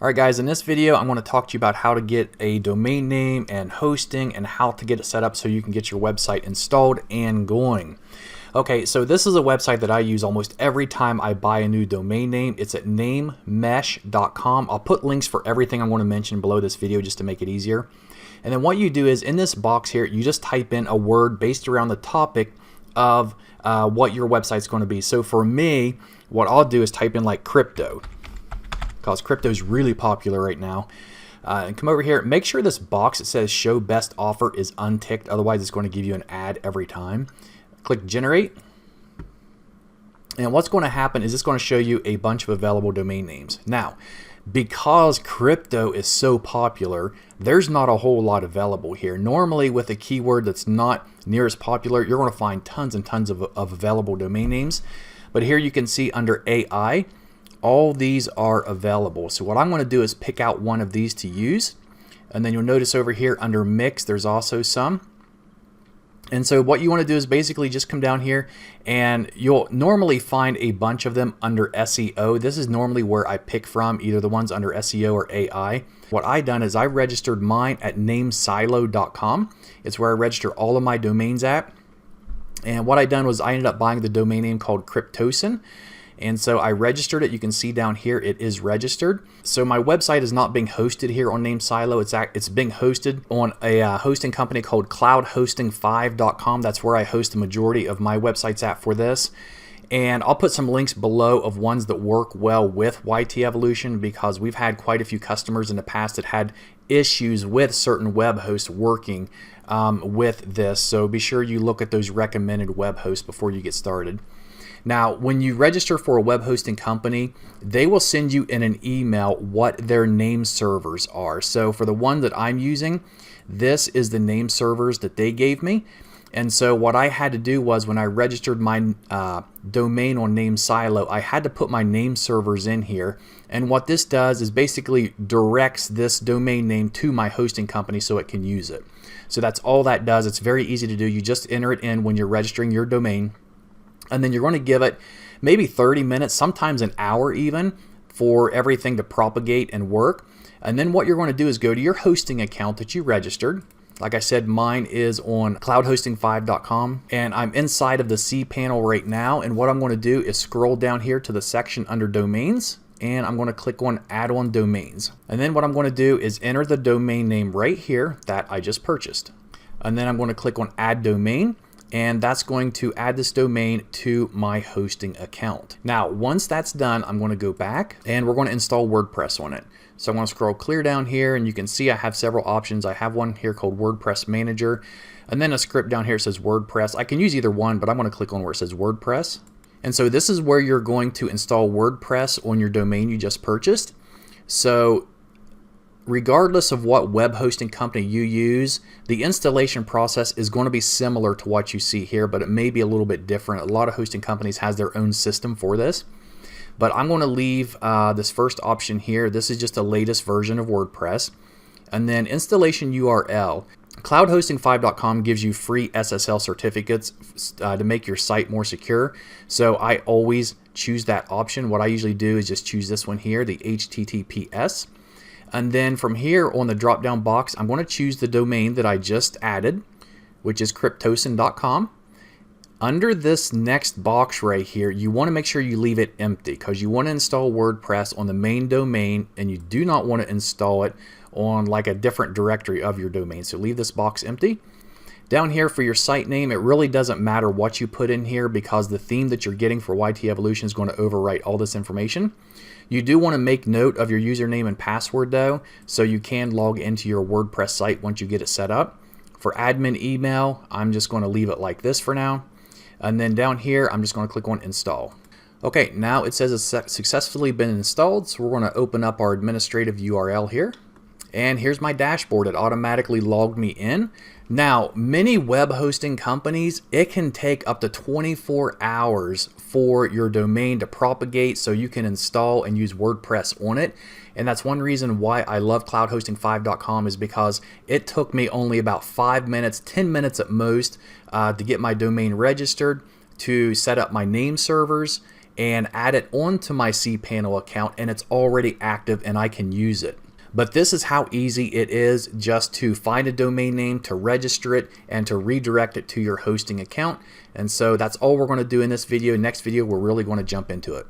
Alright guys, in this video I'm going to talk to you about how to get a domain name and hosting and how to get it set up so you can get your website installed and going. Okay, so this is a website that I use almost every time I buy a new domain name. It's at namemesh.com. I'll put links for everything I'm going to mention below this video just to make it easier. And then what you do is in this box here, you just type in a word based around the topic of what your website's going to be. So for me, what I'll do is type in like crypto, because crypto is really popular right now. And come over here, make sure this box that says show best offer is unticked, otherwise it's going to give you an ad every time. Click generate, and what's going to happen is it's going to show you a bunch of available domain names. Now, because crypto is so popular, there's not a whole lot available here. Normally with a keyword that's not near as popular, you're going to find tons and tons of available domain names. But here you can see under AI, all these are available. So what I'm going to do is pick out one of these to use. And then you'll notice over here under mix, there's also some. And so what you want to do is basically just come down here and you'll normally find a bunch of them under SEO. This is normally where I pick from, either the ones under SEO or AI. What I done is I registered mine at namesilo.com. It's where I register all of my domains at. And what I done was I ended up buying the domain name called Cryptosin. And so I registered it. You can see down here it is registered. So my website is not being hosted here on NameSilo. It's being hosted on a hosting company called cloudhosting5.com. That's where I host the majority of my websites at for this. And I'll put some links below of ones that work well with YT Evolution, because we've had quite a few customers in the past that had issues with certain web hosts working with this. So be sure you look at those recommended web hosts before you get started. Now, when you register for a web hosting company, they will send you in an email what their name servers are. So for the one that I'm using, this is the name servers that they gave me. And so what I had to do was when I registered my domain on NameSilo, I had to put my name servers in here. And what this does is basically directs this domain name to my hosting company so it can use it. So that's all that does. It's very easy to do. You just enter it in when you're registering your domain. And then you're going to give it maybe 30 minutes, sometimes an hour even, for everything to propagate and work. And then what you're going to do is go to your hosting account that you registered. Like I said, mine is on cloudhosting5.com, and I'm inside of the C panel right now. And what I'm going to do is scroll down here to the section under domains, and I'm going to click on add-on domains. And then what I'm going to do is enter the domain name right here that I just purchased. And then I'm going to click on add domain. And that's going to add this domain to my hosting account. Now, once that's done, I'm going to go back and we're going to install WordPress on it. So I'm going to scroll clear down here, and you can see I have several options. I have one here called WordPress Manager, and then a script down here says WordPress. I can use either one, but I'm going to click on where it says WordPress. And so this is where you're going to install WordPress on your domain you just purchased. So regardless of what web hosting company you use, the installation process is going to be similar to what you see here, but it may be a little bit different. A lot of hosting companies has their own system for this. But I'm going to leave this first option here. This is just the latest version of WordPress. And then installation URL. Cloudhosting5.com gives you free SSL certificates to make your site more secure. So I always choose that option. What I usually do is just choose this one here, the HTTPS. And then from here on the drop down box, I'm going to choose the domain that I just added, which is cryptosin.com. Under this next box right here, you want to make sure you leave it empty, because you want to install WordPress on the main domain and you do not want to install it on like a different directory of your domain. So leave this box empty. Down here for your site name, it really doesn't matter what you put in here, because the theme that you're getting for YT Evolution is going to overwrite all this information. You do want to make note of your username and password though, so you can log into your WordPress site once you get it set up. For admin email, I'm just going to leave it like this for now. And then down here, I'm just going to click on install. Okay, now it says it's successfully been installed, so we're going to open up our administrative URL here. And here's my dashboard. It automatically logged me in. Now, many web hosting companies, it can take up to 24 hours for your domain to propagate so you can install and use WordPress on it. And that's one reason why I love cloudhosting5.com, is because it took me only about 5 minutes, 10 minutes at most, to get my domain registered, to set up my name servers, and add it onto my cPanel account, and it's already active and I can use it. But this is how easy it is just to find a domain name, to register it, and to redirect it to your hosting account. And so that's all we're going to do in this video. Next video, we're really going to jump into it.